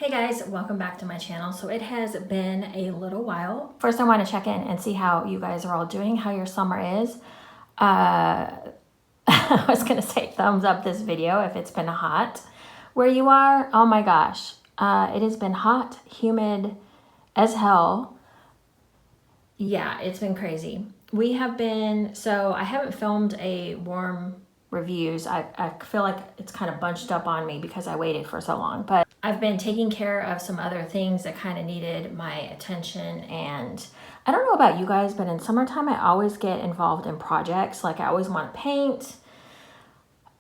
Hey guys, welcome back to my channel. So it has been a little while. First I want to check in and see how you guys are all doing, how your summer is. I was gonna say thumbs up this video if it's been hot where you are. Oh my gosh, it has been hot, humid as hell. Yeah, it's been crazy. We have been, so I haven't filmed a warm reviews. I feel like it's kind of bunched up on me because I waited for so long, but I've been taking care of some other things that kind of needed my attention. And I don't know about you guys, but in summertime, I always get involved in projects. Like I always want to paint.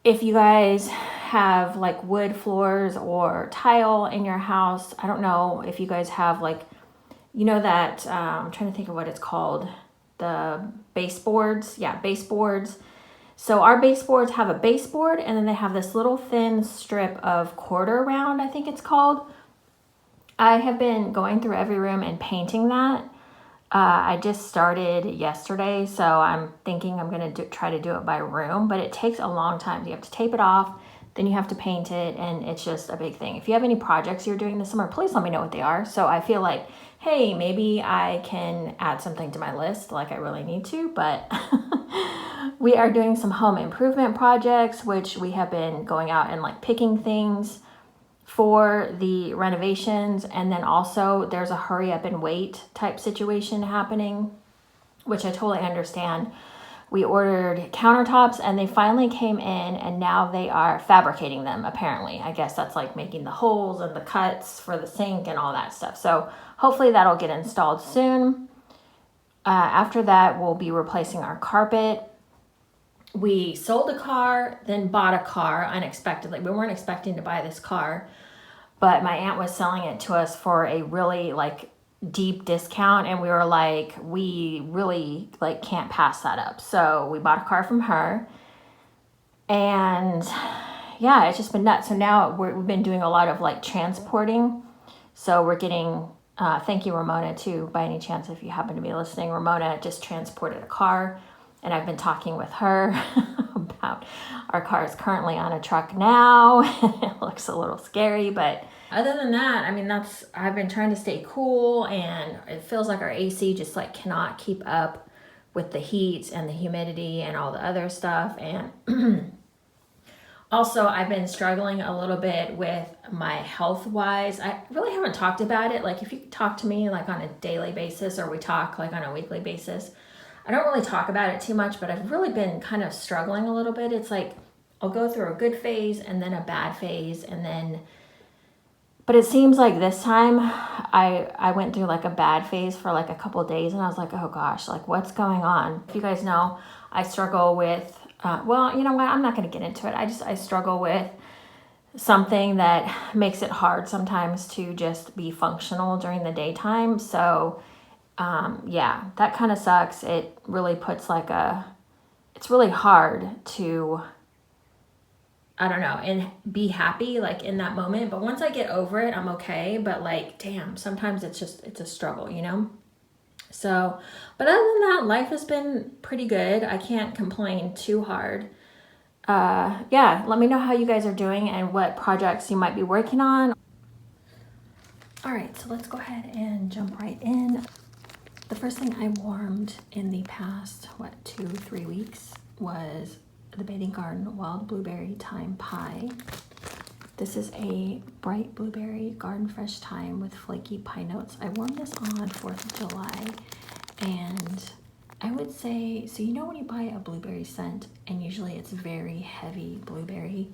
If you guys have like wood floors or tile in your house, I don't know if you guys have like, you know that, I'm trying to think of what it's called, the baseboards. Yeah, baseboards. So our baseboards have a baseboard and then they have this little thin strip of quarter round, I think it's called. I have been going through every room and painting that. I just started yesterday, so I'm thinking I'm going to try to do it by room, but it takes a long time. You have to tape it off, then you have to paint it, and it's just a big thing. If you have any projects you're doing this summer, please let me know what they are. So I feel like, hey, maybe I can add something to my list, like I really need to, but we are doing some home improvement projects, which we have been going out and like picking things for the renovations. And then also there's a hurry up and wait type situation happening, which I totally understand. We ordered countertops and they finally came in and now they are fabricating them, apparently. I guess that's like making the holes and the cuts for the sink and all that stuff. So hopefully that'll get installed soon. After that, we'll be replacing our carpet. We sold a car, then bought a car unexpectedly. We weren't expecting to buy this car, but my aunt was selling it to us for a really like deep discount. And we were like, we really like can't pass that up. So we bought a car from her and yeah, it's just been nuts. So now we've been doing a lot of like transporting. So we're getting, thank you Ramona too, by any chance, if you happen to be listening. Ramona just transported a car. And I've been talking with her about our car is currently on a truck now. It looks a little scary, but other than that, I mean, I've been trying to stay cool and it feels like our AC just like cannot keep up with the heat and the humidity and all the other stuff. And also I've been struggling a little bit with my health wise. I really haven't talked about it. Like if you talk to me like on a daily basis or we talk like on a weekly basis, I don't really talk about it too much, but I've really been kind of struggling a little bit. It's like I'll go through a good phase and then a bad phase and then, but it seems like this time I went through like a bad phase for like a couple of days and I was like, oh gosh, like what's going on? If you guys know, I struggle with, well, you know what? I'm not going to get into it. I struggle with something that makes it hard sometimes to just be functional during the daytime. So yeah, that kind of sucks. It really puts like it's really hard to, I don't know, and be happy like in that moment. But once I get over it, I'm okay. But like, damn, sometimes it's a struggle, you know? So, but other than that, life has been pretty good. I can't complain too hard. Yeah, let me know how you guys are doing and what projects you might be working on. All right, so let's go ahead and jump right in. The first thing I warmed in the past, 2-3 weeks was the Bathing Garden Wild Blueberry Thyme Pie. This is a bright blueberry garden fresh thyme with flaky pine notes. I warmed this on 4th of July and I would say, so you know when you buy a blueberry scent and usually it's very heavy blueberry,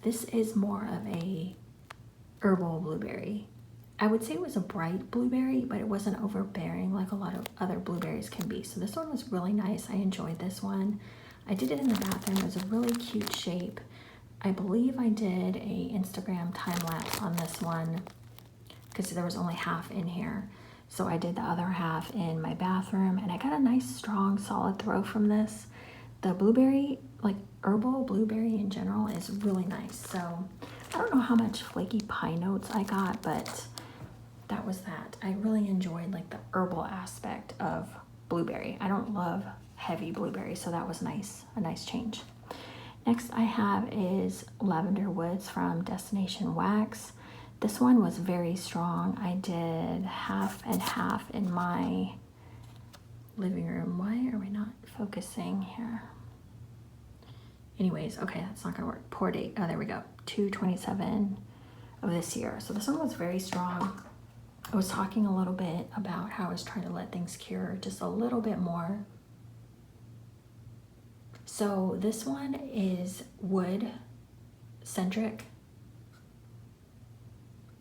this is more of a herbal blueberry. I would say it was a bright blueberry, but it wasn't overbearing like a lot of other blueberries can be. So this one was really nice. I enjoyed this one. I did it in the bathroom. It was a really cute shape. I believe I did a Instagram time lapse on this one because there was only half in here. So I did the other half in my bathroom and I got a nice strong solid throw from this. The blueberry, like herbal blueberry in general, is really nice. So I don't know how much flaky pine notes I got, but that was that. I really enjoyed like the herbal aspect of blueberry. I don't love heavy blueberry, so that was nice, a nice change. Next I have is Lavender Woods from Destination Wax. This one was very strong. I did half and half in my living room. Why are we not focusing here? Anyways, okay, that's not gonna work. Pour date, oh, there we go. 2/27 of this year. So this one was very strong. I was talking a little bit about how I was trying to let things cure just a little bit more. So this one is wood centric.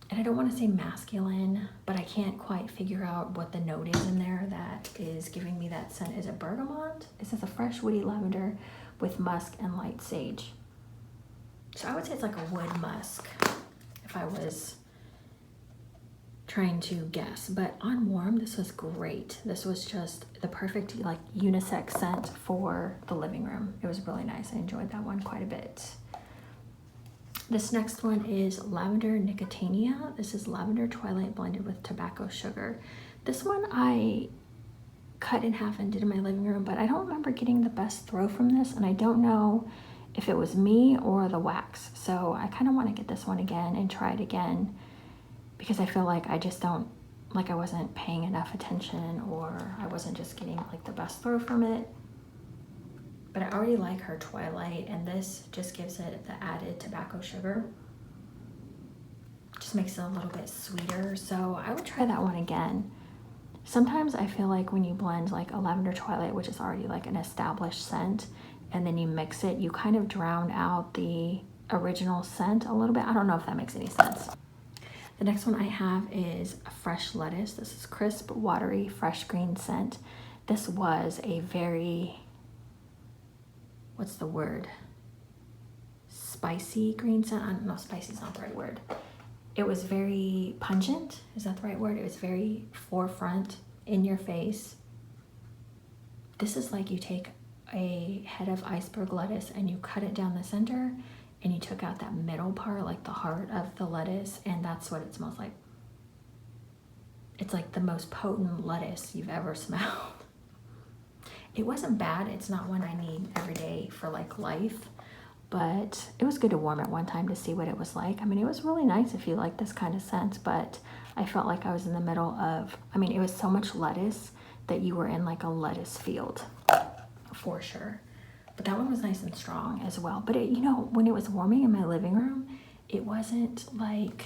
And I don't want to say masculine, but I can't quite figure out what the note is in there that is giving me that scent. Is it bergamot? It says a fresh woody lavender with musk and light sage. So I would say it's like a wood musk if I was trying to guess. But on warm, this was great. This was just the perfect like unisex scent for the living room. It was really nice. I enjoyed that one quite a bit. This next one is Lavender Nicotiana. This is lavender twilight blended with tobacco sugar. This one I cut in half and did in my living room, but I don't remember getting the best throw from this, and I don't know if it was me or the wax. So I kind of want to get this one again and try it again, because I feel like I just don't, like I wasn't paying enough attention, or I wasn't just getting like the best throw from it. But I already like her twilight, and this just gives it the added tobacco sugar. Just makes it a little bit sweeter. So I would try that one again. Sometimes I feel like when you blend like a lavender twilight, which is already like an established scent, and then you mix it, you kind of drown out the original scent a little bit. I don't know if that makes any sense. The next one I have is fresh lettuce. This is crisp, watery, fresh green scent. This was a very, what's the word? Spicy green scent. I don't know, spicy is not the right word. It was very pungent. Is that the right word? It was very forefront, in your face. This is like you take a head of iceberg lettuce and you cut it down the center, and you took out that middle part, like the heart of the lettuce, and that's what it smells like. It's like the most potent lettuce you've ever smelled. It wasn't bad. It's not one I need every day for like life, but it was good to warm it one time to see what it was like. I mean, it was really nice if you like this kind of scent, but I felt like I was in the middle of, I mean, it was so much lettuce that you were in like a lettuce field for sure. But that one was nice and strong as well. But it, you know, when it was warming in my living room, it wasn't like,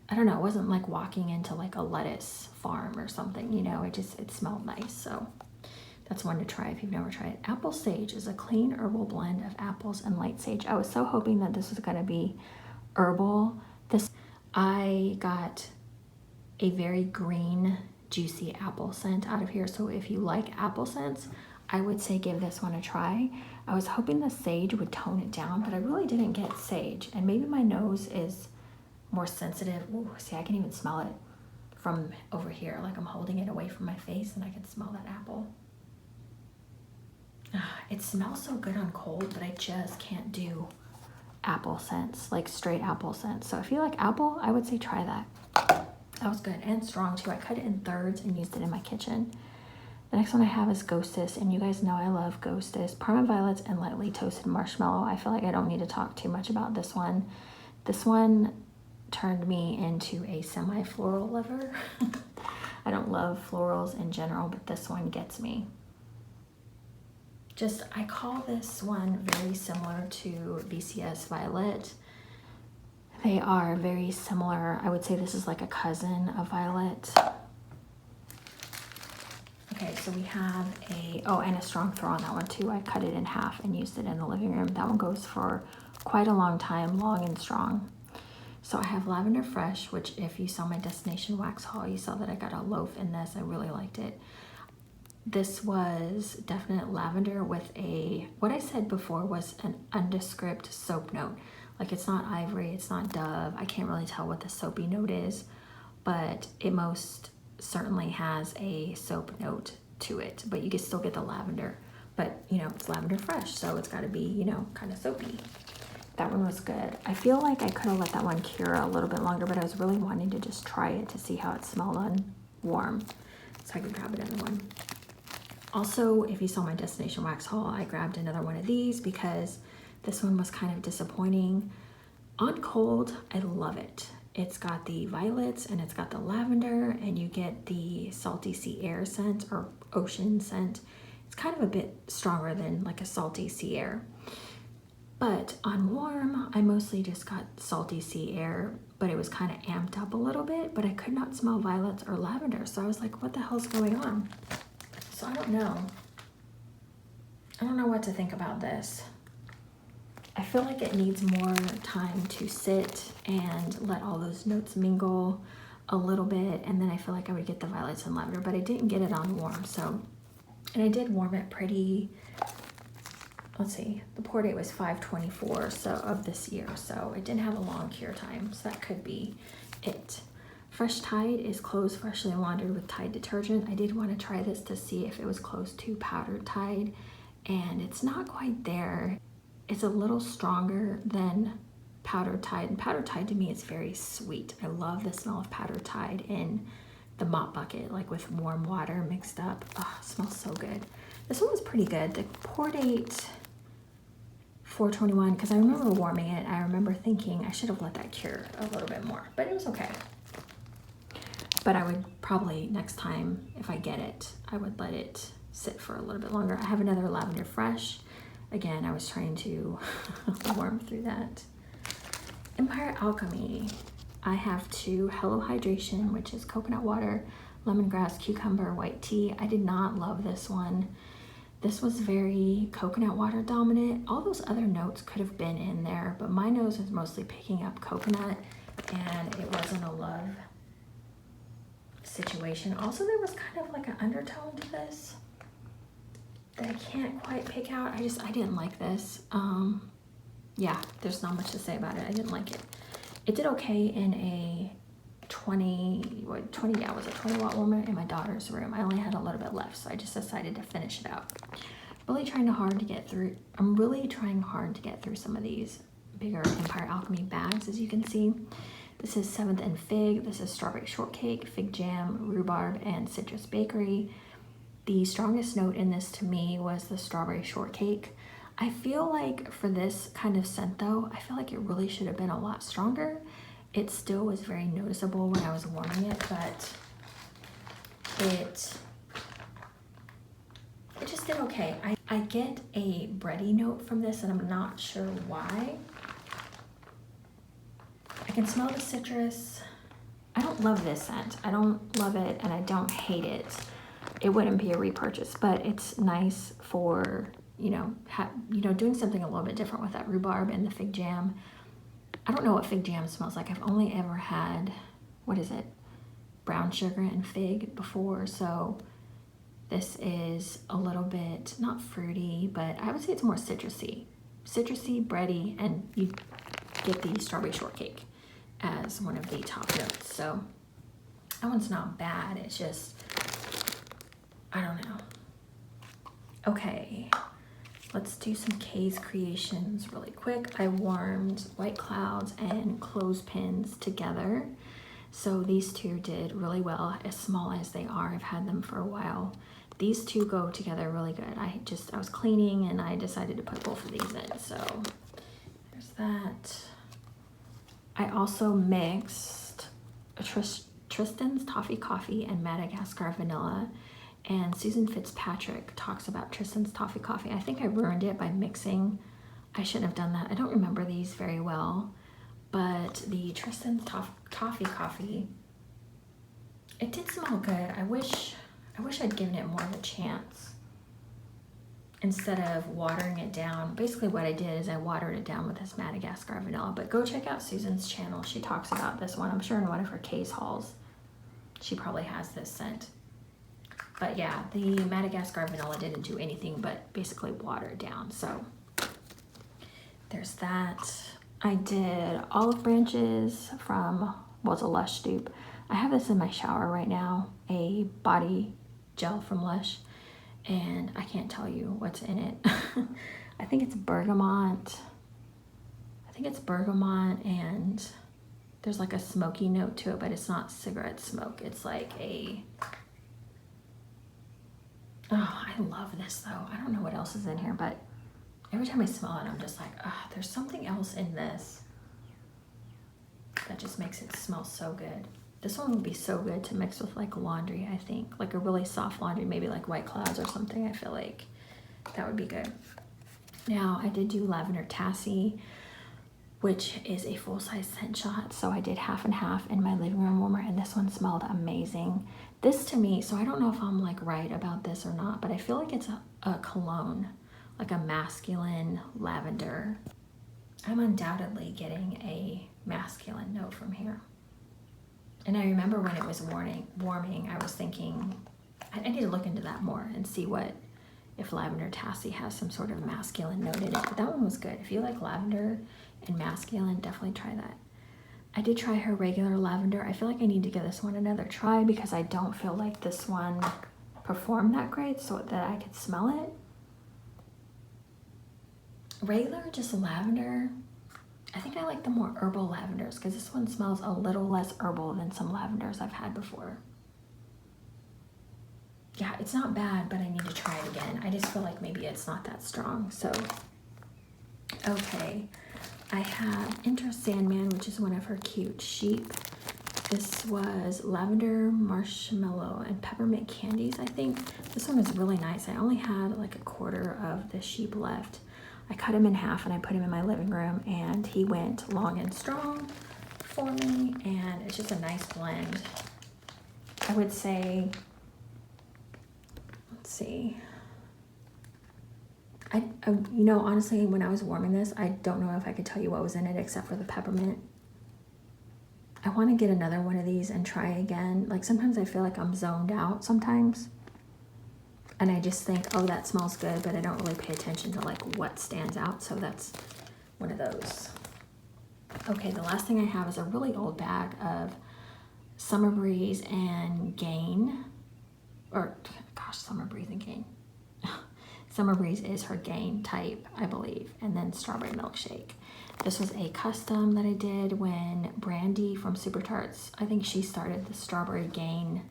I don't know, it wasn't like walking into like a lettuce farm or something, you know, it smelled nice. So that's one to try if you've never tried it. Apple Sage is a clean herbal blend of apples and light sage. I was so hoping that this was gonna be herbal. I got a very green, juicy apple scent out of here. So if you like apple scents, I would say give this one a try. I was hoping the sage would tone it down, but I really didn't get sage. And maybe my nose is more sensitive. Ooh, see, I can even smell it from over here. Like I'm holding it away from my face and I can smell that apple. It smells so good on cold, but I just can't do apple scents, like straight apple scents. So if you like apple, I would say try that. That was good and strong too. I cut it in thirds and used it in my kitchen. The next one I have is Ghostess, and you guys know I love Ghostess. Parma violets and lightly toasted marshmallow. I feel like I don't need to talk too much about this one. This one turned me into a semi-floral lover. I don't love florals in general, but this one gets me. Just, I call this one very similar to BCS Violet. They are very similar. I would say this is like a cousin of Violet. Okay, so we have a, oh, and a strong throw on that one too. I cut it in half and used it in the living room. That one goes for quite a long time, long and strong. So I have Lavender Fresh, which if you saw my Destination Wax haul, you saw that I got a loaf in this. I really liked it. This was definite lavender with a, what I said before was an undescript soap note. Like it's not ivory, it's not dove. I can't really tell what the soapy note is, but it most certainly has a soap note to it, but you can still get the lavender. But you know, it's Lavender Fresh, so it's got to be, you know, kind of soapy. That one was good. I feel like I could have let that one cure a little bit longer, but I was really wanting to just try it to see how it smelled on warm, so I could grab another one. Also, if you saw my Destination Wax haul, I grabbed another one of these because this one was kind of disappointing. On cold, I love it. It's got the violets and it's got the lavender, and you get the salty sea air scent or ocean scent. It's kind of a bit stronger than like a salty sea air. But on warm, I mostly just got salty sea air, but it was kind of amped up a little bit, but I could not smell violets or lavender. So I was like, what the hell's going on? So I don't know. I don't know what to think about this. I feel like it needs more time to sit and let all those notes mingle a little bit, and then I feel like I would get the violets and lavender, but I didn't get it on warm. So, and I did warm it pretty, let's see, the pour date was 5/24 so of this year, so it didn't have a long cure time, so that could be it. Fresh Tide is clothes freshly laundered with Tide detergent. I did want to try this to see if it was close to powdered Tide, and it's not quite there. It's a little stronger than powdered Tide, and powdered Tide to me is very sweet. I love the smell of powdered Tide in the mop bucket, like with warm water mixed up. Oh, it smells so good. This one was pretty good. The pour date 4/21, because I remember warming it. I remember thinking I should have let that cure a little bit more, but it was okay. But I would probably next time, if I get it, I would let it sit for a little bit longer. I have another Lavender Fresh. Again, I was trying to warm through that. Empire Alchemy. I have 2 Hello Hydration, which is coconut water, lemongrass, cucumber, white tea. I did not love this one. This was very coconut water dominant. All those other notes could have been in there, but my nose is mostly picking up coconut, and it wasn't a love situation. Also, there was kind of like an undertone to this that I can't quite pick out. I didn't like this. Yeah, there's not much to say about it. I didn't like it. It did okay in a 20 watt warmer in my daughter's room. I only had a little bit left, so I just decided to finish it out. Really trying hard to get through. I'm really trying hard to get through some of these bigger Empire Alchemy bags, as you can see. This is 7th and Fig. This is Strawberry Shortcake, Fig Jam, Rhubarb, and Citrus Bakery. The strongest note in this to me was the Strawberry Shortcake. I feel like for this kind of scent though, I feel like it really should have been a lot stronger. It still was very noticeable when I was warming it, but it just did okay. I get a bready note from this, and I'm not sure why. I can smell the citrus. I don't love this scent. I don't love it, and I don't hate it. It wouldn't be a repurchase, but it's nice for, doing something a little bit different with that rhubarb and the fig jam. I don't know what fig jam smells like. I've only ever had, brown sugar and fig before, so this is a little bit, not fruity, but I would say it's more citrusy, bready, and you get the Strawberry Shortcake as one of the top notes. So that one's not bad. It's just, I don't know. Okay, let's do some K's Creations really quick. I warmed White Clouds and Clothespins together. So these two did really well, as small as they are. I've had them for a while. These two go together really good. I was cleaning and I decided to put both of these in. So there's that. I also mixed Tristan's Toffee Coffee and Madagascar Vanilla. And Susan Fitzpatrick talks about Tristan's Toffee Coffee. I think I ruined it by mixing. I shouldn't have done that. I don't remember these very well. But the Tristan's Toffee Coffee, it did smell good. I wish I'd given it more of a chance instead of watering it down. Basically what I did is I watered it down with this Madagascar Vanilla. But go check out Susan's channel. She talks about this one. I'm sure in one of her case hauls, she probably has this scent. But yeah, the Madagascar Vanilla didn't do anything but basically water it down. So there's that. I did Olive Branches from, it's a Lush dupe. I have this in my shower right now, a body gel from Lush, and I can't tell you what's in it. I think it's bergamot. And there's like a smoky note to it, but it's not cigarette smoke. It's like a, oh, I love this though. I don't know what else is in here, but every time I smell it, I'm just like, there's something else in this. That just makes it smell so good. This one would be so good to mix with like laundry, I think. Like a really soft laundry, maybe like White Clouds or something. I feel like that would be good. Now, I did do Lavender Tassie, which is a full-size scent shot. So I did half and half in my living room warmer, and this one smelled amazing. This to me, so I don't know if I'm like right about this or not, but I feel like it's a cologne, like a masculine lavender. I'm undoubtedly getting a masculine note from here. And I remember when it was warming, I was thinking, I need to look into that more and see if Lavender Tassie has some sort of masculine note in it. But that one was good. If you like lavender and masculine, definitely try that. I did try her regular lavender. I feel like I need to give this one another try because I don't feel like this one performed that great so that I could smell it. Regular, just lavender. I think I like the more herbal lavenders because this one smells a little less herbal than some lavenders I've had before. Yeah, it's not bad, but I need to try it again. I just feel like maybe it's not that strong. So, okay. I have Enter Sandman, which is one of her cute Chic. This was lavender, marshmallow, and peppermint candies, I think. This one was really nice. I only had like a quarter of the sheep left. I cut him in half and I put him in my living room, and he went long and strong for me, and it's just a nice blend. I would say, let's see. You know, honestly, when I was warming this, I don't know if I could tell you what was in it except for the peppermint. I want to get another one of these and try again. Like sometimes I feel like I'm zoned out sometimes. And I just think, oh, that smells good, but I don't really pay attention to like what stands out. So that's one of those. Okay, the last thing I have is a really old bag of Summer Breeze and Gain. Or, gosh, Summer Breeze and Gain. Summer Breeze is her Gain type, I believe. And then Strawberry Milkshake. This was a custom that I did when Brandy from Super Tarts, I think she started the Strawberry Gain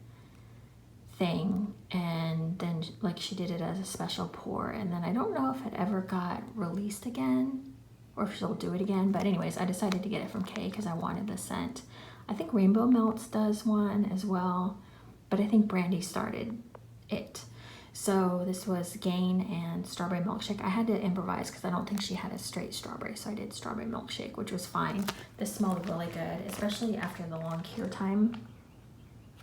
thing, and then like she did it as a special pour, and then I don't know if it ever got released again or if she'll do it again, but anyways, I decided to get it from Kay because I wanted the scent. I think Rainbow Melts does one as well, but I think Brandy started it. So this was Gain and Strawberry Milkshake. I had to improvise because I don't think she had a straight strawberry, so I did Strawberry Milkshake, which was fine. This smelled really good, especially after the long cure time.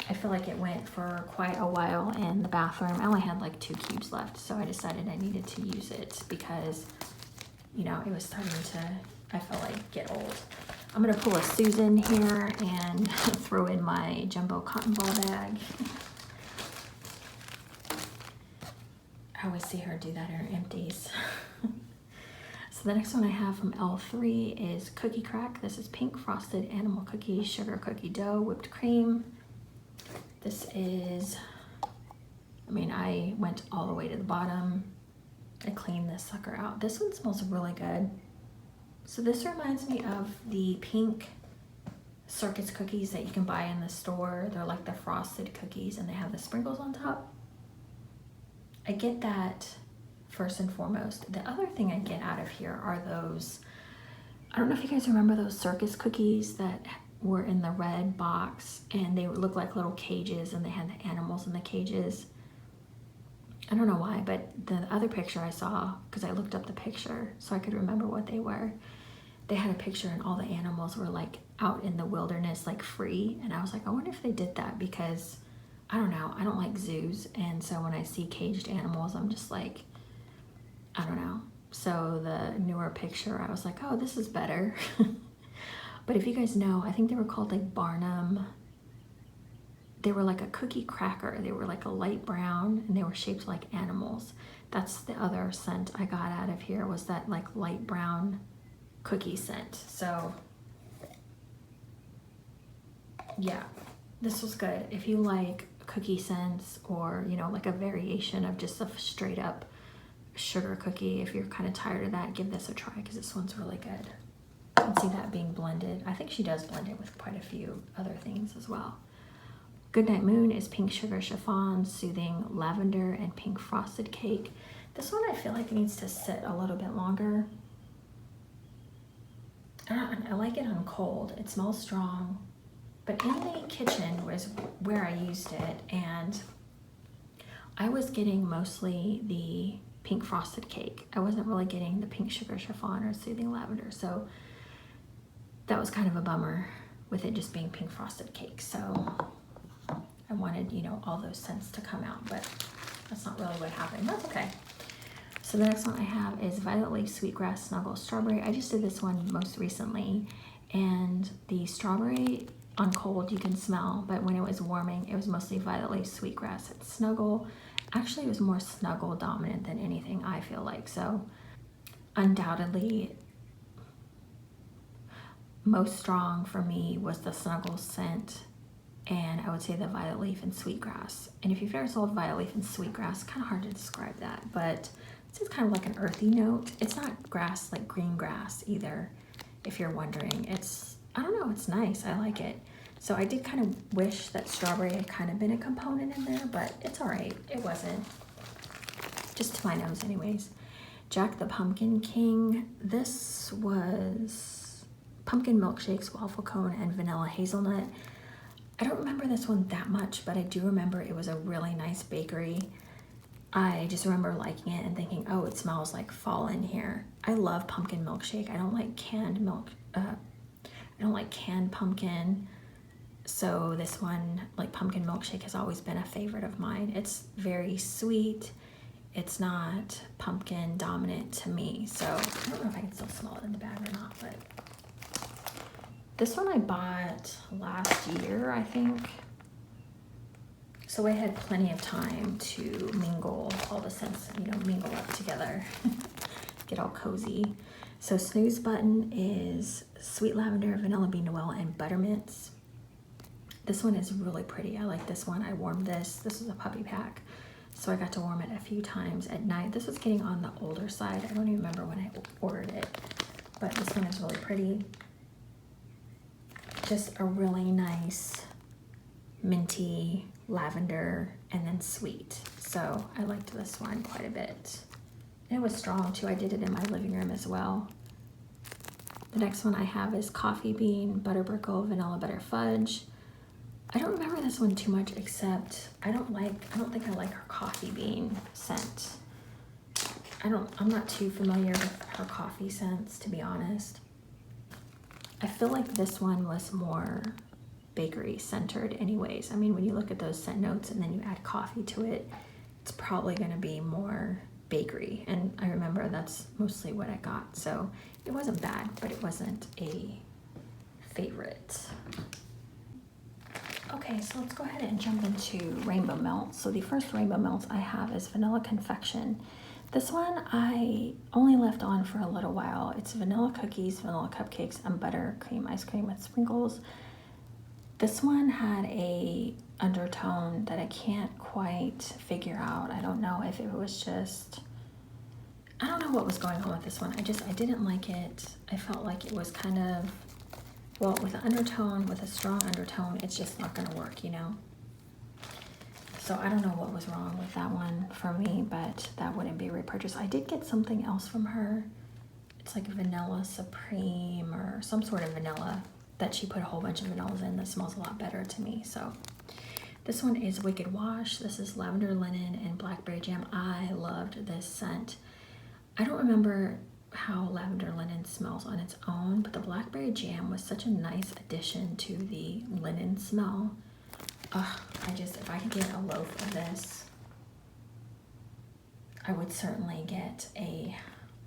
I feel like it went for quite a while in the bathroom. I only had like 2 cubes left, so I decided I needed to use it because, you know, it was starting to, I felt like, get old. I'm gonna pull a Susan here and throw in my jumbo cotton ball bag. I always see her do that in her empties. So the next one I have from L3 is Cookie Crack. This is pink frosted animal cookies, sugar cookie dough, whipped cream. This is, I mean, I went all the way to the bottom. I cleaned this sucker out. This one smells really good. So this reminds me of the pink circus cookies that you can buy in the store. They're like the frosted cookies and they have the sprinkles on top. I get that first and foremost. The other thing I get out of here are those, I don't know if you guys remember those circus cookies that were in the red box and they look like little cages and they had the animals in the cages. I don't know why, but the other picture I saw, because I looked up the picture so I could remember what they were, they had a picture and all the animals were like out in the wilderness, like free. And I was like, I wonder if they did that because, I don't know, I don't like zoos. And so when I see caged animals, I'm just like, I don't know. So the newer picture, I was like, oh, this is better. But if you guys know, I think they were called like Barnum. They were like a cookie cracker. They were like a light brown and they were shaped like animals. That's the other scent I got out of here, was that like light brown cookie scent. So yeah, this was good. If you like cookie scents or, you know, like a variation of just a straight up sugar cookie, if you're kind of tired of that, give this a try because this one's really good. I can see that being blended. I think she does blend it with quite a few other things as well. Goodnight Moon is pink sugar chiffon, soothing lavender, and pink frosted cake. This one I feel like needs to sit a little bit longer. I like it on cold. It smells strong. But in the kitchen was where I used it, and I was getting mostly the pink frosted cake. I wasn't really getting the pink sugar chiffon or soothing lavender, so that was kind of a bummer with it just being pink frosted cake. So I wanted, you know, all those scents to come out, but that's not really what happened. That's okay. So the next one I have is Violet Leaf Sweetgrass Snuggle Strawberry. I just did this one most recently, and the strawberry on cold you can smell, but when it was warming, it was mostly Violet Leaf Sweetgrass. It's Snuggle. Actually, it was more Snuggle dominant than anything, I feel like. So undoubtedly, most strong for me was the Snuggle scent, and I would say the Violet Leaf and Sweetgrass. And if you've ever sold Violet Leaf and Sweetgrass, kind of hard to describe that, but it's kind of like an earthy note. It's not grass like green grass either, if you're wondering. It's, I don't know, it's nice. I like it. So I did kind of wish that strawberry had kind of been a component in there, but it's all right. It wasn't. Just to my nose anyways. Jack the Pumpkin King. This was pumpkin milkshakes, waffle cone, and vanilla hazelnut. I don't remember this one that much, but I do remember it was a really nice bakery. I just remember liking it and thinking, oh, it smells like fall in here. I love pumpkin milkshake. I don't like canned milk. I don't like canned pumpkin. So this one, like pumpkin milkshake, has always been a favorite of mine. It's very sweet. It's not pumpkin dominant to me. So I don't know if I can still smell it in the bag or not, but this one I bought last year, I think. So I had plenty of time to mingle all the scents, you know, mingle up together, get all cozy. So Snooze Button is Sweet Lavender, Vanilla Bean Noel, and Buttermints. This one is really pretty. I like this one. I warmed this. This was a puppy pack, so I got to warm it a few times at night. This was getting on the older side. I don't even remember when I ordered it, but this one is really pretty. Just a really nice minty lavender and then sweet. So I liked this one quite a bit. And it was strong too. I did it in my living room as well. The next one I have is Coffee Bean, Butterbrickle, Vanilla Butter Fudge. I don't remember this one too much, except I don't think I like her coffee bean scent. I'm not too familiar with her coffee scents, to be honest. I feel like this one was more bakery centered anyways. I mean, when you look at those scent notes and then you add coffee to it, it's probably going to be more bakery. And I remember that's mostly what I got. So it wasn't bad, but it wasn't a favorite. Okay, so let's go ahead and jump into Rainbow Melt. So the first Rainbow Melt I have is Vanilla Confection. This one I only left on for a little while. It's vanilla cookies, vanilla cupcakes, and buttercream ice cream with sprinkles. This one had a undertone that I can't quite figure out. I don't know if it was just, I don't know what was going on with this one. I didn't like it. I felt like it was kind of, well, with an undertone, with a strong undertone, it's just not gonna work, you know? So I don't know what was wrong with that one for me, but that wouldn't be a repurchase. I did get something else from her. It's like Vanilla Supreme or some sort of vanilla that she put a whole bunch of vanillas in that smells a lot better to me. So this one is Wicked Wash. This is lavender linen and blackberry jam. I loved this scent. I don't remember how lavender linen smells on its own, but the blackberry jam was such a nice addition to the linen smell. If I could get a loaf of this, I would certainly get a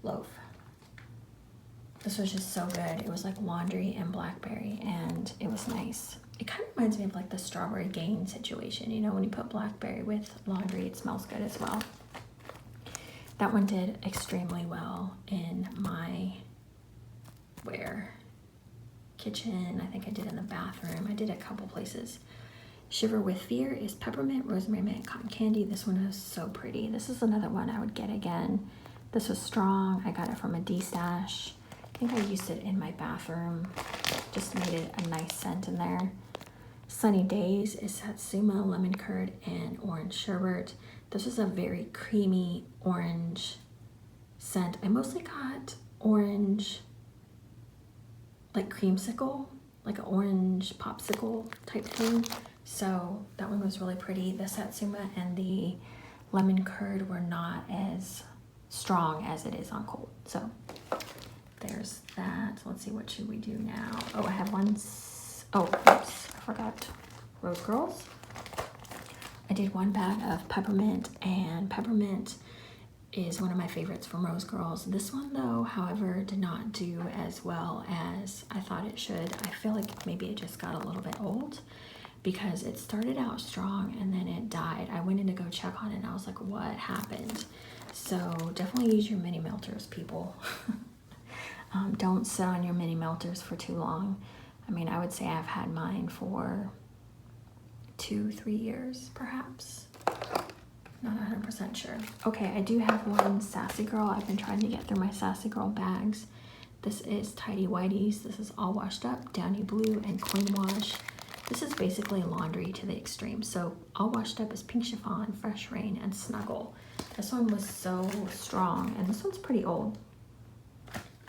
loaf. This was just so good. It was like laundry and blackberry, and it was nice. It kind of reminds me of like the strawberry gain situation. You know, when you put blackberry with laundry, it smells good as well. That one did extremely well in my kitchen. I think I did in the bathroom. I did a couple places. Shiver with Fear is peppermint, rosemary, mint, cotton candy. This one is so pretty. This is another one I would get again. This was strong. I got it from a D-stash. I think I used it in my bathroom. Just made it a nice scent in there. Sunny Days is Satsuma, lemon curd, and orange sherbet. This is a very creamy orange scent. I mostly got orange like creamsicle, like an orange popsicle type thing. So that one was really pretty. The Satsuma and the lemon curd were not as strong as it is on cold. So there's that. Let's see, what should we do now? Oh, I have one. Oh, oops, I forgot. Rosegirls. I did one bag of peppermint, and peppermint is one of my favorites from Rosegirls. This one though, however, did not do as well as I thought it should. I feel like maybe it just got a little bit old because it started out strong and then it died. I went in to go check on it and I was like, what happened? So definitely use your mini melters, people. Don't sit on your mini melters for too long. I mean, I would say I've had mine for 2-3 years, perhaps. Not 100% sure. Okay, I do have one Sassy Girl. I've been trying to get through my Sassy Girl bags. This is Tidy Whities. This is all washed up, Downy Blue, and Coin Wash. This is basically laundry to the extreme. So all washed up is Pink Chiffon, Fresh Rain, and Snuggle. This one was so strong, and this one's pretty old.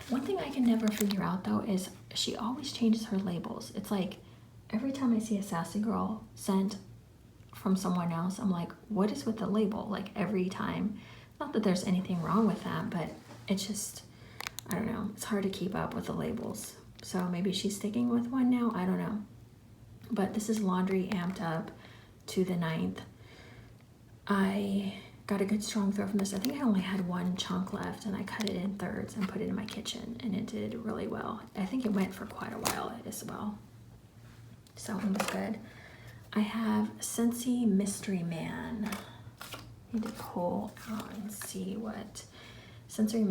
One thing I can never figure out though is she always changes her labels. It's like every time I see a Sassy Girl scent from someone else, I'm like, what is with the label? Like every time. Not that there's anything wrong with that, but it's just, I don't know. It's hard to keep up with the labels. So maybe she's sticking with one now. I don't know. But this is Laundry Amped Up to the 9th. I got a good strong throw from this. I think I only had one chunk left and I cut it in thirds and put it in my kitchen and it did really well. I think it went for quite a while as well. So it was good. I have Scentsy Mystery Man. I need to pull out and see what Scentsy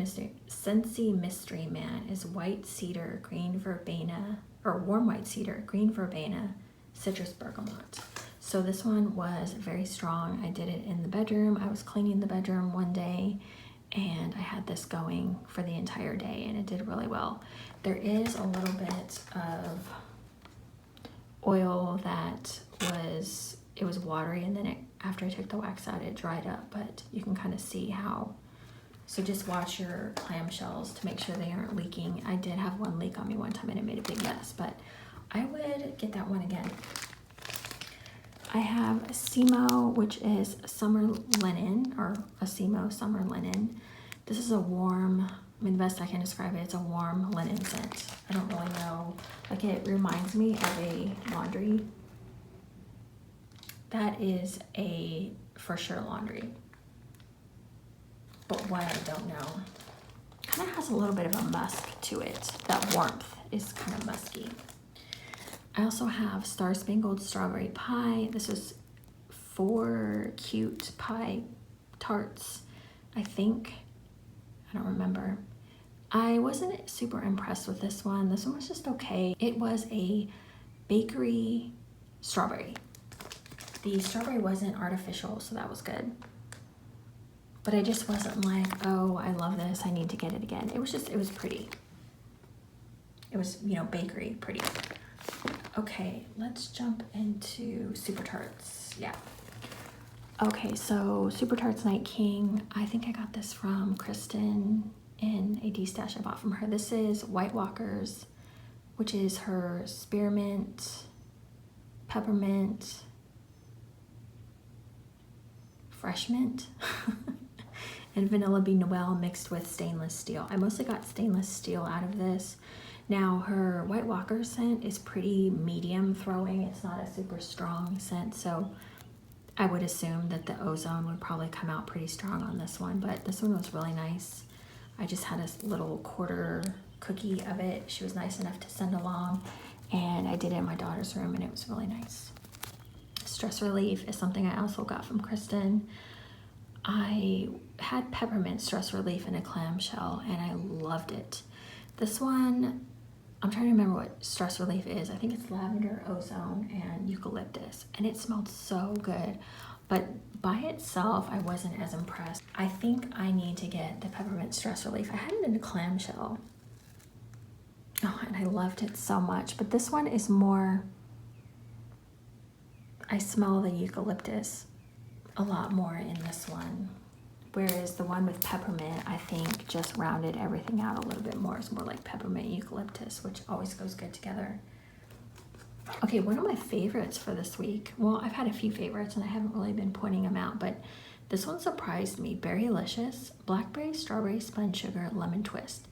Mystery Man is. White cedar, green verbena, or warm white cedar, green verbena, citrus bergamot. So this one was very strong. I did it in the bedroom. I was cleaning the bedroom one day and I had this going for the entire day and it did really well. There is a little bit of oil that it was watery, and then after I took the wax out, it dried up, but you can kind of see how. So just watch your clamshells to make sure they aren't leaking. I did have one leak on me one time and it made a big mess, but I would get that one again. I have a SEMO, which is summer linen, or a SEMO summer linen. This is a warm, I mean, the best I can describe it, it's a warm linen scent. I don't really know, like it reminds me of a laundry. That is a for sure laundry. But what I don't know. Kind of has a little bit of a musk to it. That warmth is kind of musky. I also have Star Spangled Strawberry Pie. This is 4 cute pie tarts, I think. I don't remember. I wasn't super impressed with this one. This one was just okay. It was a bakery strawberry. The strawberry wasn't artificial, so that was good. But I just wasn't like, oh, I love this, I need to get it again. It was pretty. It was, you know, bakery pretty. Okay, let's jump into Super Tarts. Yeah. Okay, so Super Tarts Night King. I think I got this from Kristen in a D-stash I bought from her. This is White Walkers, which is her spearmint, peppermint, fresh mint, and vanilla bean noel mixed with stainless steel. I mostly got stainless steel out of this. Now her White Walker scent is pretty medium throwing. It's not a super strong scent, so I would assume that the ozone would probably come out pretty strong on this one, but this one was really nice. I just had a little quarter cookie of it. She was nice enough to send along, and I did it in my daughter's room, and it was really nice. Stress Relief is something I also got from Kristen. I had peppermint stress relief in a clamshell, and I loved it. This one, I'm trying to remember what stress relief is. I think it's lavender, ozone, and eucalyptus, and it smelled so good. But by itself, I wasn't as impressed. I think I need to get the peppermint stress relief. I had it in a clamshell. Oh, and I loved it so much. But this one is more, I smell the eucalyptus a lot more in this one. Whereas the one with peppermint, I think, just rounded everything out a little bit more. It's more like peppermint eucalyptus, which always goes good together. Okay, one of my favorites for this week. Well, I've had a few favorites and I haven't really been pointing them out, but this one surprised me. Berrylicious, blackberry, strawberry, spun sugar, lemon twist.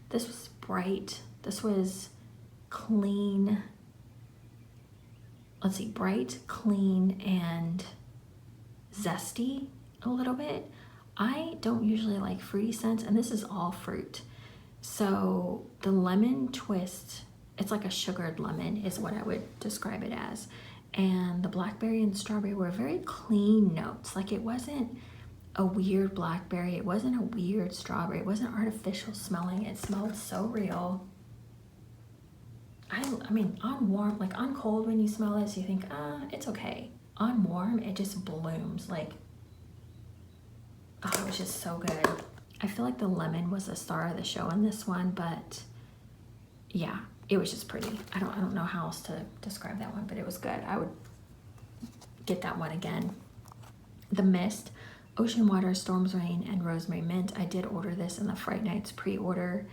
This was bright. This was clean. Let's see, bright, clean, and zesty a little bit. I don't usually like fruity scents, and this is all fruit. So the lemon twist, it's like a sugared lemon is what I would describe it as. And the blackberry and strawberry were very clean notes. Like it wasn't a weird blackberry, it wasn't a weird strawberry, it wasn't artificial smelling. It smelled so real. I mean, on warm, like on cold when you smell this, you think, it's okay. On warm, it just blooms. Like, oh, it was just so good. I feel like the lemon was the star of the show in this one, but yeah, it was just pretty. I don't know how else to describe that one, but it was good. I would get that one again. The Mist, Ocean Water, Storm's Rain, and Rosemary Mint. I did order this in the Fright Nights pre-order.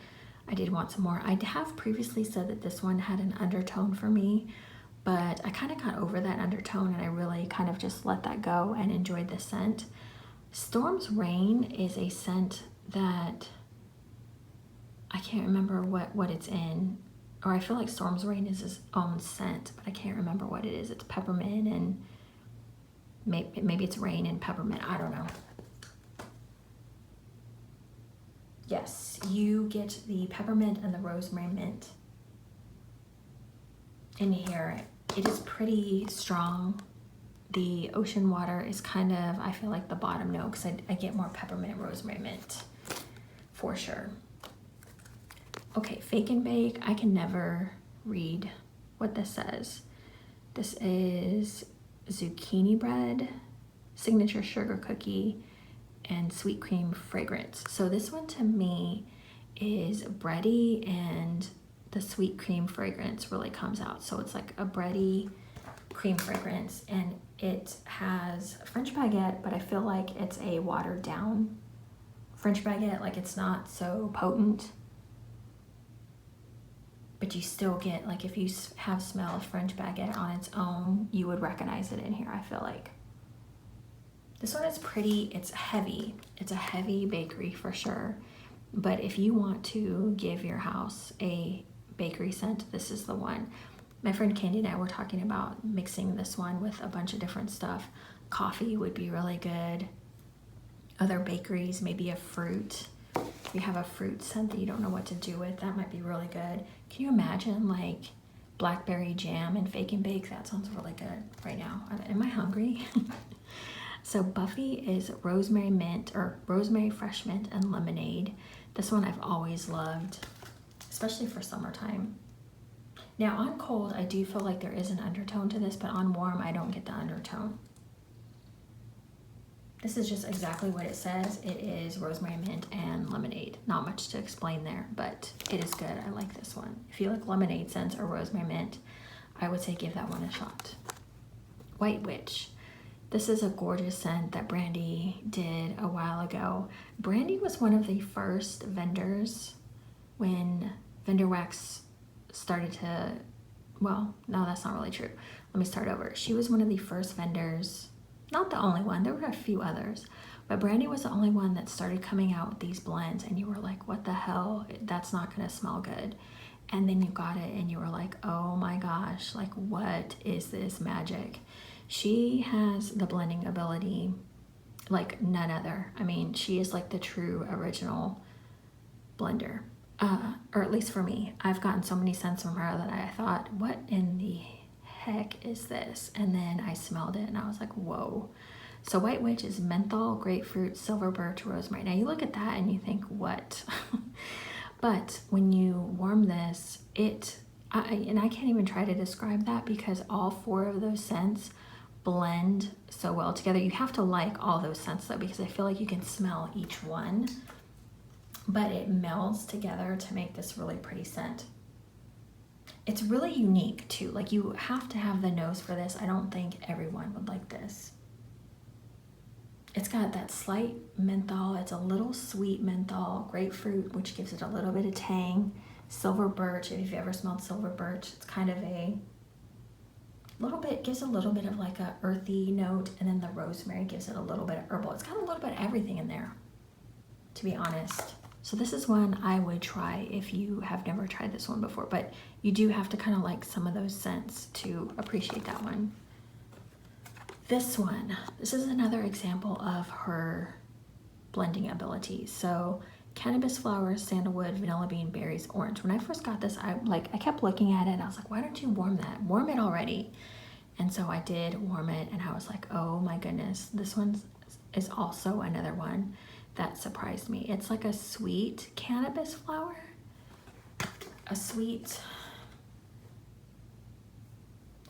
I did want some more. I have previously said that this one had an undertone for me, but I kind of got over that undertone and I really kind of just let that go and enjoyed the scent. Storm's Rain is a scent that I can't remember what it's in, or I feel like Storm's Rain is its own scent, but I can't remember what it is. It's peppermint and maybe it's rain and peppermint. I don't know. Yes, you get the peppermint and the rosemary mint in here. It is pretty strong. The Ocean Water is kind of, I feel like the bottom note because I get more peppermint, rosemary mint for sure. Okay, Fake and Bake. I can never read what this says. This is zucchini bread, signature sugar cookie, and sweet cream fragrance. So this one to me is bready and the sweet cream fragrance really comes out. So it's like a bready cream fragrance and it has French baguette, but I feel like it's a watered down French baguette. Like it's not so potent, but you still get, like if you have smelled French baguette on its own, you would recognize it in here, I feel like. This one is pretty, it's heavy. It's a heavy bakery for sure. But if you want to give your house a bakery scent, this is the one. My friend Candy and I were talking about mixing this one with a bunch of different stuff. Coffee would be really good. Other bakeries, maybe a fruit. If you have a fruit scent that you don't know what to do with, that might be really good. Can you imagine like blackberry jam and Fake and Bake? That sounds really good right now. Am I hungry? So Buffy is rosemary mint, or rosemary fresh mint and lemonade. This one I've always loved, especially for summertime. Now on cold, I do feel like there is an undertone to this, but on warm, I don't get the undertone. This is just exactly what it says. It is rosemary mint and lemonade. Not much to explain there, but it is good. I like this one. If you like lemonade scents or rosemary mint, I would say give that one a shot. White Witch. This is a gorgeous scent that Brandy did a while ago. Brandy was one of the first vendors when Vendor Wax started to, well, no, that's not really true. Let me start over. She was one of the first vendors, not the only one, there were a few others, but Brandy was the only one that started coming out with these blends and you were like, what the hell, that's not gonna smell good. And then you got it and you were like, oh my gosh, like what is this magic? She has the blending ability like none other. I mean, she is like the true original blender. Or at least for me, I've gotten so many scents from her that I thought, what in the heck is this? And then I smelled it and I was like, whoa. So White Witch is menthol, grapefruit, silver birch, rosemary. Now you look at that and you think, what? But when you warm this, and I can't even try to describe that because all four of those scents blend so well together. You have to like all those scents though, because I feel like you can smell each one, but it melds together to make this really pretty scent. It's really unique too. Like you have to have the nose for this. I don't think everyone would like this. It's got that slight menthol. It's a little sweet menthol, grapefruit, which gives it a little bit of tang. Silver birch, if you've ever smelled silver birch, it's kind of a little bit, gives a little bit of like a earthy note, and then the rosemary gives it a little bit of herbal. It's got a little bit of everything in there, to be honest. So this is one I would try if you have never tried this one before, but you do have to kind of like some of those scents to appreciate that one. This one, this is another example of her blending ability. So cannabis flowers, sandalwood, vanilla bean, berries, orange. When I first got this, I kept looking at it and I was like, why don't you warm that? Warm it already. And so I did warm it and I was like, oh my goodness, this one is also another one that surprised me. It's like a sweet cannabis flower, a sweet,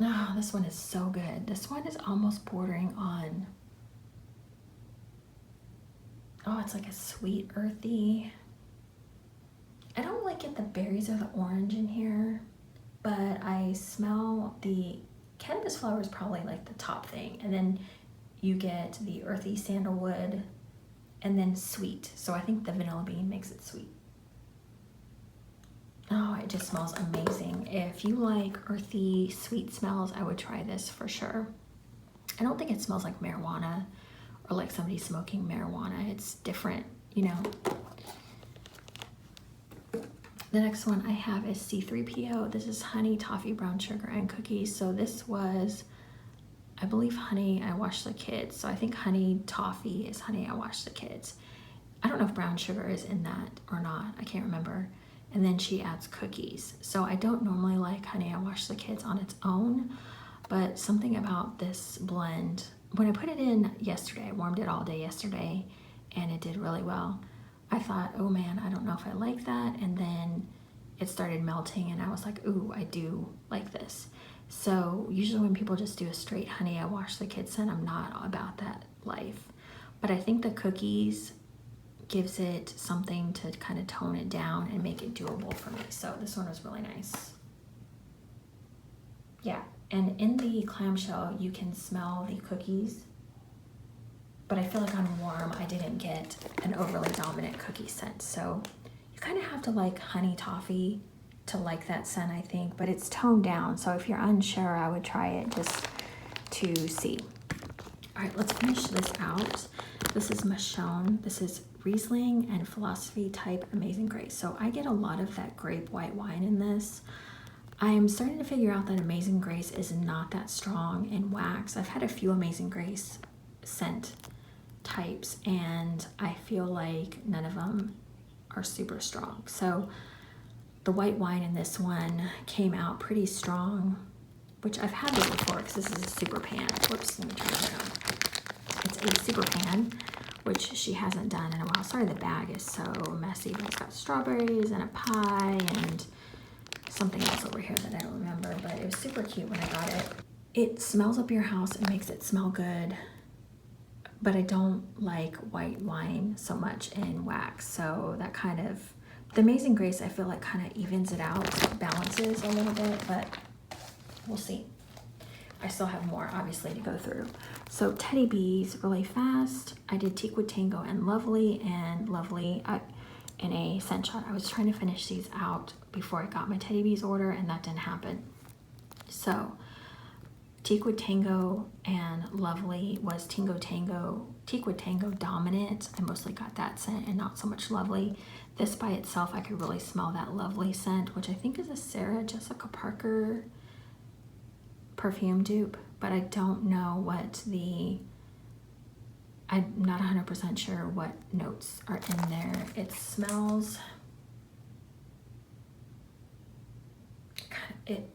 oh, this one is so good. This one is almost bordering on, oh, it's like a sweet, earthy. I don't really get the berries or the orange in here, but I smell the cannabis flower is probably like the top thing. And then you get the earthy sandalwood and then sweet. So I think the vanilla bean makes it sweet. Oh, it just smells amazing. If you like earthy, sweet smells, I would try this for sure. I don't think it smells like marijuana or like somebody smoking marijuana. It's different, you know. The next one I have is C3PO. This is honey, toffee, brown sugar, and cookies. So this was, I believe, honey, I wash the kids. So I think honey, toffee is honey, I wash the kids. I don't know if brown sugar is in that or not. I can't remember. And then she adds cookies. So I don't normally like honey, I wash the kids on its own, but something about this blend, when I put it in yesterday, I warmed it all day yesterday and it did really well. I thought, oh man, I don't know if I like that. And then it started melting and I was like, ooh, I do like this. So usually when people just do a straight honey, I wash the kids scent, I'm not about that life. But I think the cookies gives it something to kind of tone it down and make it doable for me. So this one was really nice. Yeah, and in the clamshell, you can smell the cookies, but I feel like on warm, I didn't get an overly dominant cookie scent. So you kind of have to like honey toffee to like that scent, I think, but it's toned down. So if you're unsure, I would try it just to see. All right, let's finish this out. This is Michonne. This is Riesling and Philosophy Type Amazing Grace. So I get a lot of that grape white wine in this. I'm starting to figure out that Amazing Grace is not that strong in wax. I've had a few Amazing Grace scent types and I feel like none of them are super strong. So the white wine in this one came out pretty strong, which I've had this before because this is a super pan. Whoops, let me turn it around. It's a super pan, which she hasn't done in a while. Sorry, the bag is so messy, but it's got strawberries and a pie and something else over here that I don't remember, but it was super cute when I got it. It smells up your house and makes it smell good, but I don't like white wine so much in wax. So that kind of, the Amazing Grace, I feel like kind of evens it out, balances a little bit, but we'll see. I still have more, obviously, to go through. So Teddybees really fast. I did Teak with Tango and Lovely in a scent shot. I was trying to finish these out before I got my Teddybees order, and that didn't happen. So Teak with Tango and Lovely was Teak with Tango dominant. I mostly got that scent and not so much Lovely. This by itself, I could really smell that Lovely scent, which I think is a Sarah Jessica Parker perfume dupe, but I don't know what I'm not 100% sure what notes are in there. It smells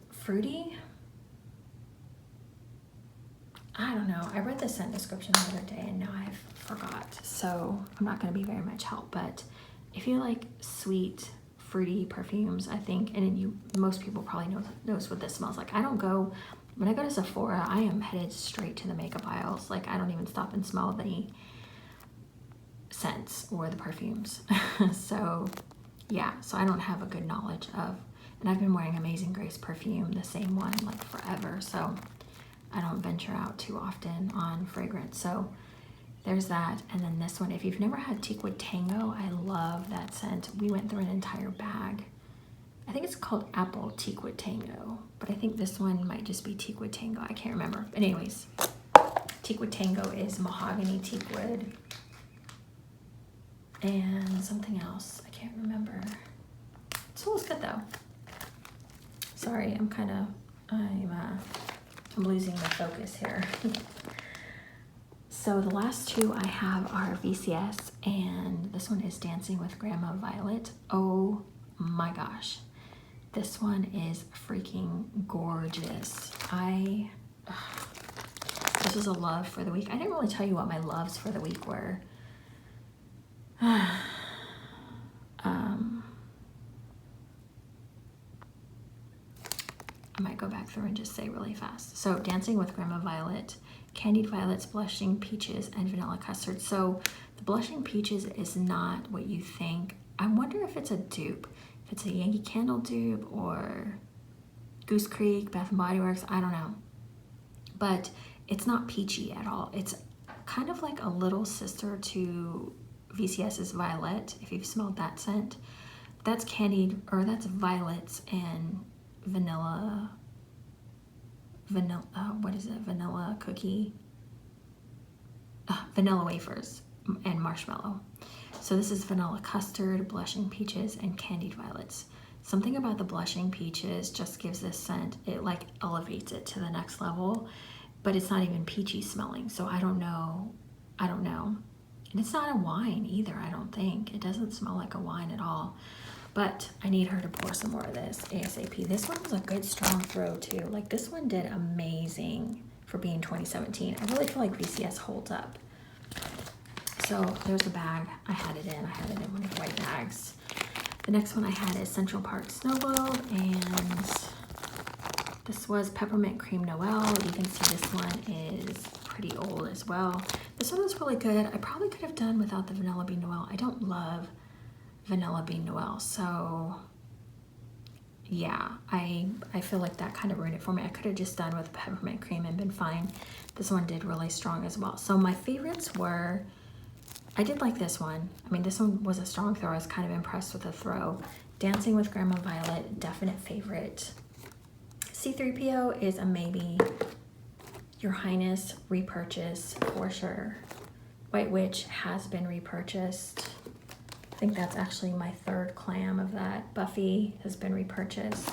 fruity. I don't know. I read the scent description the other day and now I forgot. So I'm not going to be very much help, but if you like sweet, fruity perfumes, I think, and most people probably knows what this smells like. When I go to Sephora, I am headed straight to the makeup aisles. Like I don't even stop and smell the scents or the perfumes. So yeah, so I don't have a good knowledge of, and I've been wearing Amazing Grace perfume, the same one, like forever. So I don't venture out too often on fragrance. So there's that. And then this one, if you've never had Teakwood Tango, I love that scent. We went through an entire bag. I think it's called Apple Teakwood Tango, but I think this one might just be Teakwood Tango. I can't remember. But anyways, Teakwood Tango is mahogany teakwood and something else. I can't remember. It smells good though. Sorry, I'm losing my focus here. So the last two I have are VCS, and this one is Dancing with Grandma Violet. Oh my gosh. This one is freaking gorgeous. This is a love for the week. I didn't really tell you what my loves for the week were. I might go back through and just say really fast. So Dancing with Grandma Violet, Candied Violets, Blushing Peaches, and Vanilla Custard. So the Blushing Peaches is not what you think. I wonder if it's a dupe. If it's a Yankee Candle dupe or Goose Creek, Bath & Body Works, I don't know. But it's not peachy at all. It's kind of like a little sister to VCS's Violet, if you've smelled that scent. That's candied, or that's violets and vanilla, what is it? Vanilla cookie, vanilla wafers and marshmallow. So this is Vanilla Custard, Blushing Peaches, and Candied Violets. Something about the Blushing Peaches just gives this scent, it like elevates it to the next level, but it's not even peachy smelling. So I don't know. And it's not a wine either, I don't think. It doesn't smell like a wine at all. But I need her to pour some more of this ASAP. This one was a good strong throw too. Like this one did amazing for being 2017. I really feel like VCS holds up. So there's the bag. I had it in one of the white bags. The next one I had is Central Park Snow Globe, and this was Peppermint Cream Noel. You can see this one is pretty old as well. This one was really good. I probably could have done without the Vanilla Bean Noel. I don't love Vanilla Bean Noel, so yeah, I feel like that kind of ruined it for me. I could have just done with peppermint cream and been fine. This one did really strong as well. So my favorites were, I did like this one. I mean, this one was a strong throw. I was kind of impressed with the throw. Dancing with Grandma Violet, definite favorite. C3PO is a maybe. Your Highness, repurchase for sure. White Witch has been repurchased. I think that's actually my third clam of that. Buffy has been repurchased.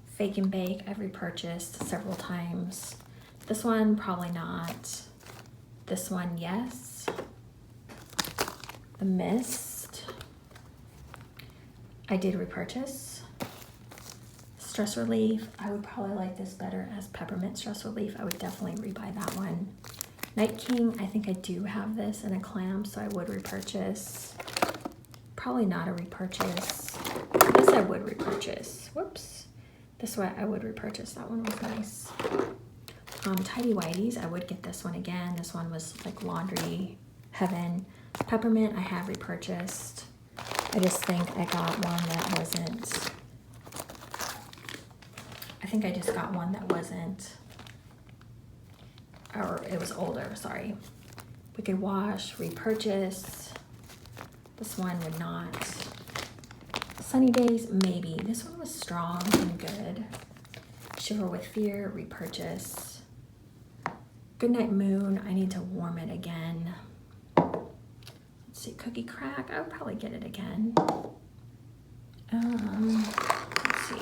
Fake and Bake, I've repurchased several times. This one, probably not. This one, yes. The Mist, I did repurchase. Stress Relief, I would probably like this better as Peppermint Stress Relief. I would definitely rebuy that one. Night King, I think I do have this in a clam, so I would repurchase. Probably not a repurchase. This I would repurchase. Whoops. This one I would repurchase. That one was nice. Tidy Whities, I would get this one again. This one was like laundry heaven. Peppermint, I have repurchased. I just think I got one that wasn't. I think I just got one that wasn't, or it was older, sorry. Wicked Wash, repurchase. This one would not. Sunny Days, maybe. This one was strong and good. Shiver with Fear, repurchase. Goodnight Moon, I need to warm it again. Let's see, Cookie Crack, I would probably get it again. Let's see.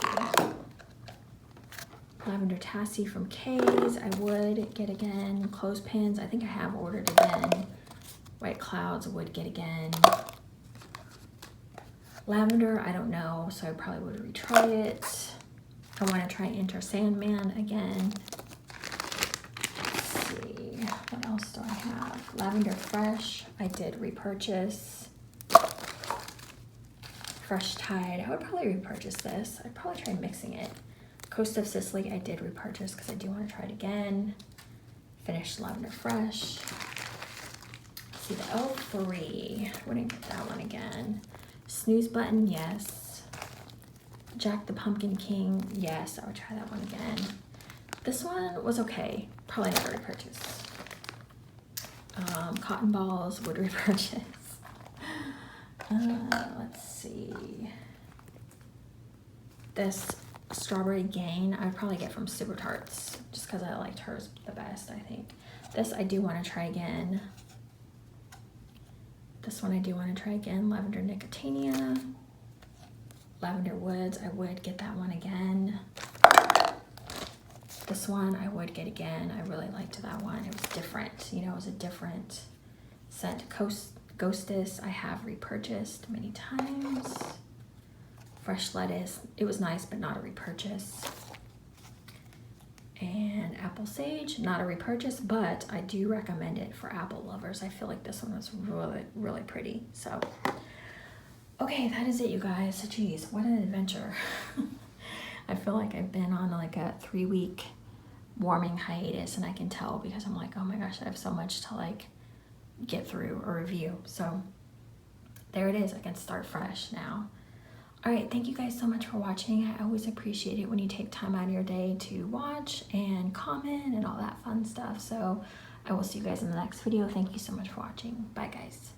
Lavender Tassie from K's, I would get again. Clothespins, I think I have ordered again. White Clouds, I would get again. Lavender, I don't know, so I probably would retry it. I want to try Enter Sandman again. Let's see, what else do I have? Lavender Fresh, I did repurchase. Fresh Tide, I would probably repurchase this. I'd probably try mixing it. Coast of Sicily, I did repurchase because I do want to try it again. Finished Lavender Fresh. Let's see, the L3, wouldn't get that one again. Snooze Button, yes. Jack the Pumpkin King, yes, I would try that one again. This one was okay, probably not a repurchase. Cotton balls, would repurchase. Let's see. This strawberry gain I'd probably get from Super Tarts just because I liked hers the best, I think. This I do want to try again. This one I do want to try again. Lavender Nicotinia. Lavender Woods, I would get that one again. This one I would get again. I really liked that one. It was different, you know, it was a different scent. Ghostess I have repurchased many times. Fresh Lettuce, it was nice but not a repurchase. And Apple Sage, not a repurchase, but I do recommend it for apple lovers. I feel like this one was really, really pretty. So, okay, that is it, you guys. Jeez, what an adventure. I feel like I've been on like a 3-week warming hiatus, and I can tell because I'm like, oh my gosh, I have so much to like get through or review. So there it is. I can start fresh now. All right, thank you guys so much for watching. I always appreciate it when you take time out of your day to watch and comment and all that fun stuff. So I will see you guys in the next video. Thank you so much for watching. Bye, guys.